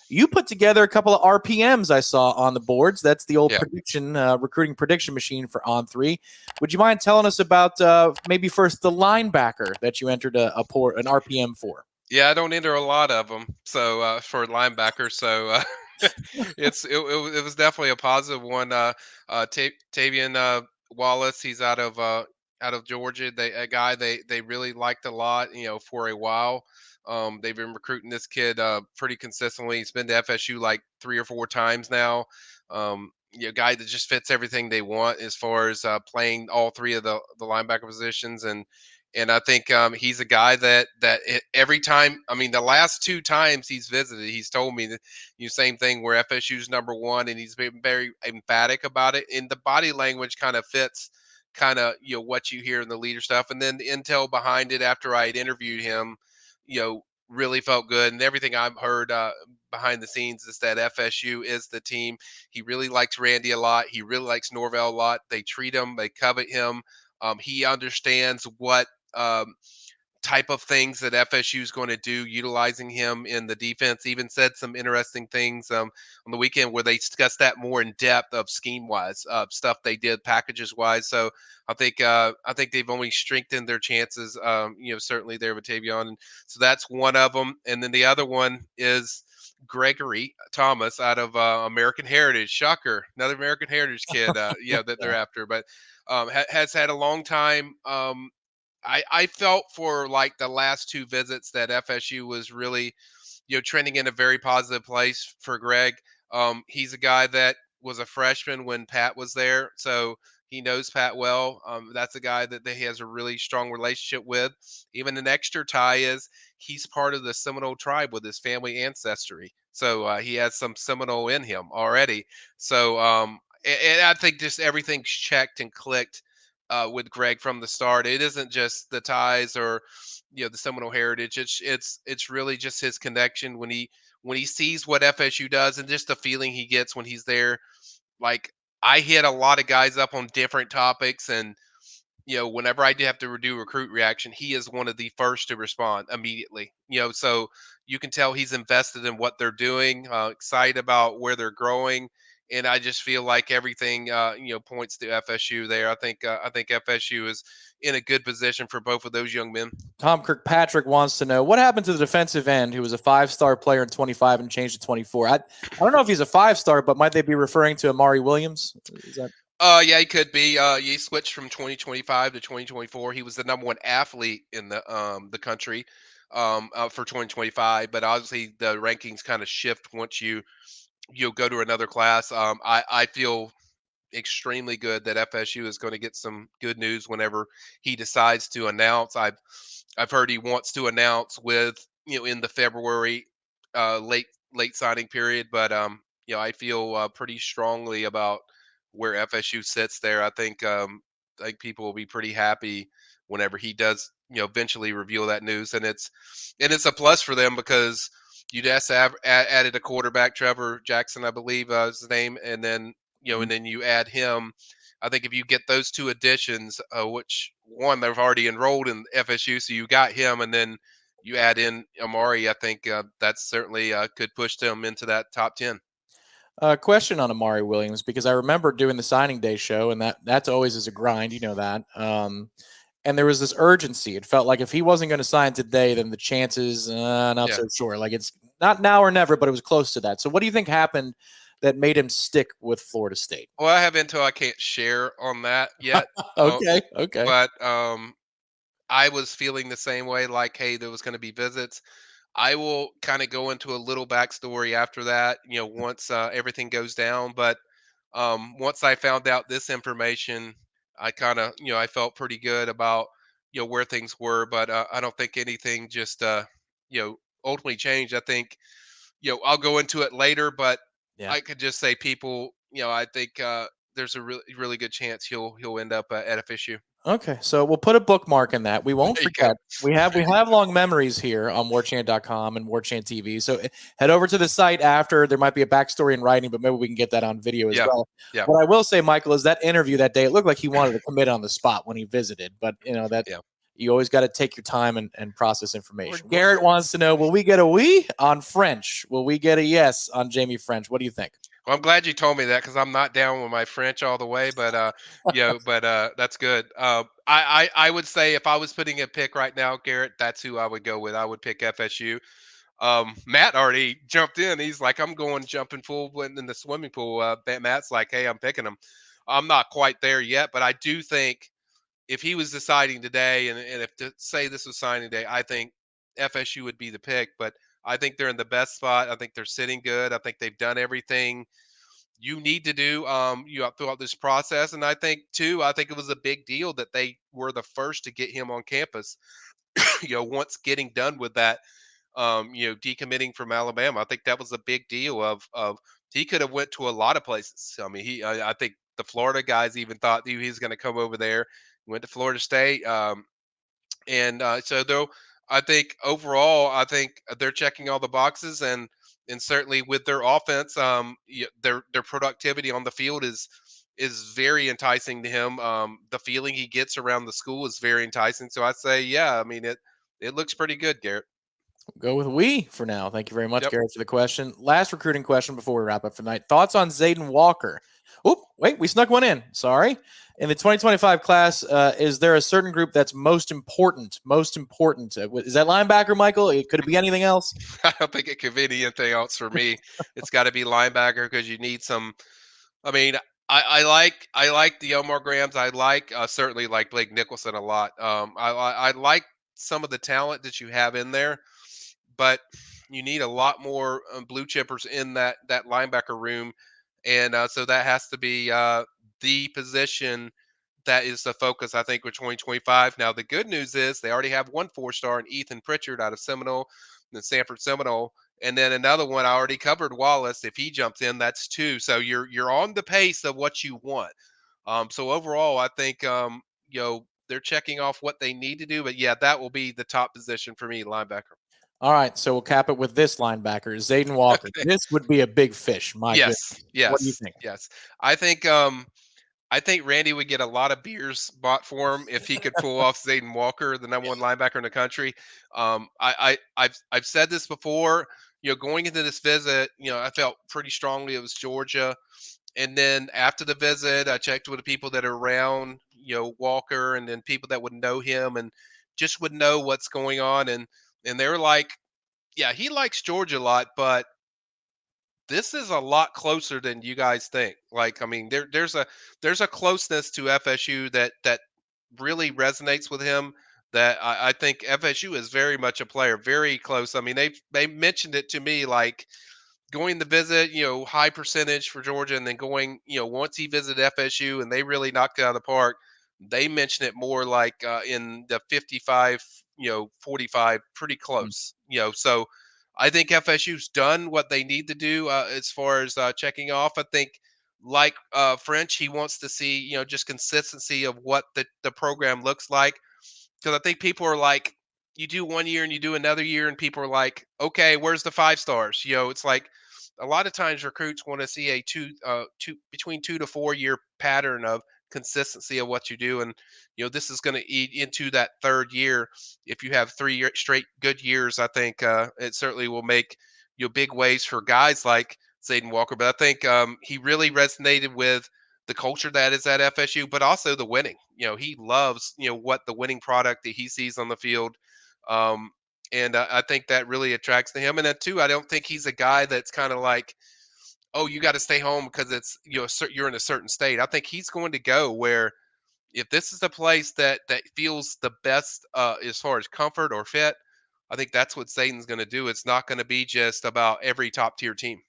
You put together a couple of RPMs I saw on the boards. That's the old Yeah. prediction, recruiting prediction machine for On3. Would you mind telling us about maybe first the linebacker that you entered an RPM for? Yeah, I don't enter a lot of them. So for linebackers, so it was definitely a positive one. Tavion Wallace, he's out of Georgia. A guy they really liked a lot. For a while. They've been recruiting this kid pretty consistently. He's been to FSU like 3 or 4 times now. Guy that just fits everything they want as far as playing all three of the linebacker positions, and I think he's a guy every time. I mean, the last 2 times he's visited, he's told me that same thing where FSU's #1, and he's been very emphatic about it. And the body language kind of fits, what you hear in the leader stuff, and then the intel behind it after I had interviewed him, really felt good. And everything I've heard behind the scenes is that FSU is the team. He really likes Randy a lot. He really likes Norvell a lot. They treat him. They covet him. He understands what um, type of things that FSU is going to do, utilizing him in the defense. Even said some interesting things on the weekend where they discussed that more in depth of scheme wise, stuff they did packages wise. So I think they've only strengthened their chances. Certainly there with Tavion, and so that's one of them. And then the other one is Gregory Thomas out of American Heritage. Shocker, another American Heritage kid. That they're after, but has had a long time. I felt for like the last 2 visits that FSU was really, trending in a very positive place for Greg. He's a guy that was a freshman when Pat was there, so he knows Pat well. That's a guy that he has a really strong relationship with. Even an extra tie is he's part of the Seminole tribe with his family ancestry, so he has some Seminole in him already. So and I think just everything's checked and clicked with Greg from the start. It isn't just the ties or the Seminole heritage. It's really just his connection when he sees what FSU does and just the feeling he gets when he's there. Like I hit a lot of guys up on different topics, and whenever I have to do recruit reaction, he is one of the first to respond immediately. So you can tell he's invested in what they're doing, excited about where they're growing, and I just feel like everything points to FSU there. I think FSU is in a good position for both of those young men. Tom Kirkpatrick wants to know what happened to the defensive end who was a 5-star player in 25 and changed to 24. I don't know if he's a 5-star, but might they be referring to Amari Williams? Is that? Yeah, he could be. He switched from 2025 to 2024. He was the #1 athlete in the country for 2025, but obviously the rankings kind of shift once you'll go to another class. I feel extremely good that FSU is going to get some good news whenever he decides to announce. I've heard he wants to announce with in the February late signing period, but I feel pretty strongly about where FSU sits there. I think people will be pretty happy whenever he does eventually reveal that news, and it's a plus for them because you just have added a quarterback, Trevor Jackson, I believe is his name, and then and then you add him. I think if you get those 2 additions, which one they've already enrolled in FSU, so you got him, and then you add in Amari, I think that's certainly could push them into that top 10. Question on Amari Williams, because I remember doing the signing day show, and that's always is a grind, you know that. And there was this urgency. It felt like if he wasn't going to sign today, then the chances not so sure. Like it's not now or never, but it was close to that. So what do you think happened that made him stick with Florida State? Well, I have intel I can't share on that yet. Okay. But I was feeling the same way. Like, hey, there was going to be visits. I will kind of go into a little backstory after that, once everything goes down. But once I found out this information, I kind of, I felt pretty good about, where things were. But I don't think anything just, ultimately changed. I think, I'll go into it later, but Yeah. I could just say people, I think there's a really, really good chance he'll end up at FSU. Okay, so we'll put a bookmark in that. We won't There you go. forget. We have long memories here on Warchant.com and Warchant TV. So head over to the site after. There might be a backstory in writing, but maybe we can get that on video as Yeah. well. Yeah. What I will say, Michael, is that interview that day, it looked like he wanted to commit on the spot when he visited. But that Yeah. You always got to take your time and process information. We're- Garrett wants to know, will we get a we on French? Will we get a yes on Jaheim French? What do you think? Well, I'm glad you told me that because I'm not down with my French all the way, but that's good. I would say if I was putting a pick right now, Garrett, that's who I would go with. I would pick FSU. Matt already jumped in. He's like, I'm going jumping full in the swimming pool. Matt's like, hey, I'm picking him. I'm not quite there yet, but I do think if he was deciding today, and if to say this was signing day, I think FSU would be the pick. But I think they're in the best spot. I think they're sitting good. I think they've done everything you need to do throughout this process. And I think too, I think it was a big deal that they were the first to get him on campus. Once getting done with that, decommitting from Alabama, I think that was a big deal. Of he could have went to a lot of places. I mean, I think the Florida guys even thought he was going to come over there. Went to Florida State. And though I think overall, I think they're checking all the boxes, and certainly with their offense, their productivity on the field is very enticing to him. The feeling he gets around the school is very enticing. So I say, yeah, I mean it looks pretty good, Garrett. Go with we for now. Thank you very much, Yep. Garrett, for the question. Last recruiting question before we wrap up for the night. Thoughts on Zaden Walker? Oh, wait, we snuck one in. Sorry. In the 2025 class, is there a certain group that's most important? Most important. Is that linebacker, Michael? Could it be anything else? I don't think it could be anything else for me. It's got to be linebacker because you need some. I mean, I like the Omar Grahams. I certainly like Blake Nicholson a lot. I like some of the talent that you have in there, but you need a lot more blue chippers in that linebacker room, and so that has to be the position that is the focus, I think, with 2025. Now, the good news is they already have one 4-star in Ethan Pritchard out of Seminole, the Sanford Seminole, and then another one I already covered, Wallace. If he jumps in, that's two. So you're on the pace of what you want. So overall, I think they're checking off what they need to do. But yeah, that will be the top position for me, linebacker. All right, so we'll cap it with this linebacker, Zaden Walker. This would be a big fish. My Yes, goodness. What do you yes, think? yes. I think I think Randy would get a lot of beers bought for him if he could pull off Zaden Walker, the number one linebacker in the country. I've said this before. Going into this visit, I felt pretty strongly it was Georgia. And then after the visit, I checked with the people that are around, Walker, and then people that would know him and just would know what's going on. And they were like, yeah, he likes Georgia a lot, but this is a lot closer than you guys think. Like, I mean, there's a closeness to FSU that really resonates with him. That I think FSU is very much a player, very close. I mean, they mentioned it to me like going to visit, high percentage for Georgia, and then going, once he visited FSU and they really knocked it out of the park. They mention it more like in the 55, 45, pretty Mm. close. So I think FSU's done what they need to do as far as checking off. I think, like French, he wants to see, just consistency of what the program looks like. Because I think people are like, you do one year and you do another year, and people are like, okay, where's the 5 stars? It's like a lot of times recruits want to see a between 2 to 4 year pattern of consistency of what you do, and this is going to eat into that third year. If you have 3 straight good years, I think it certainly will make big waves for guys like Zaden Walker. But I think he really resonated with the culture that is at FSU, but also the winning. He loves what the winning product that he sees on the field. Um, and I think that really attracts to him. And then too, I don't think he's a guy that's kind of like, oh, you got to stay home because it's you're in a certain state. I think he's going to go where if this is the place that feels the best as far as comfort or fit. I think that's what Satan's going to do. It's not going to be just about every top tier team.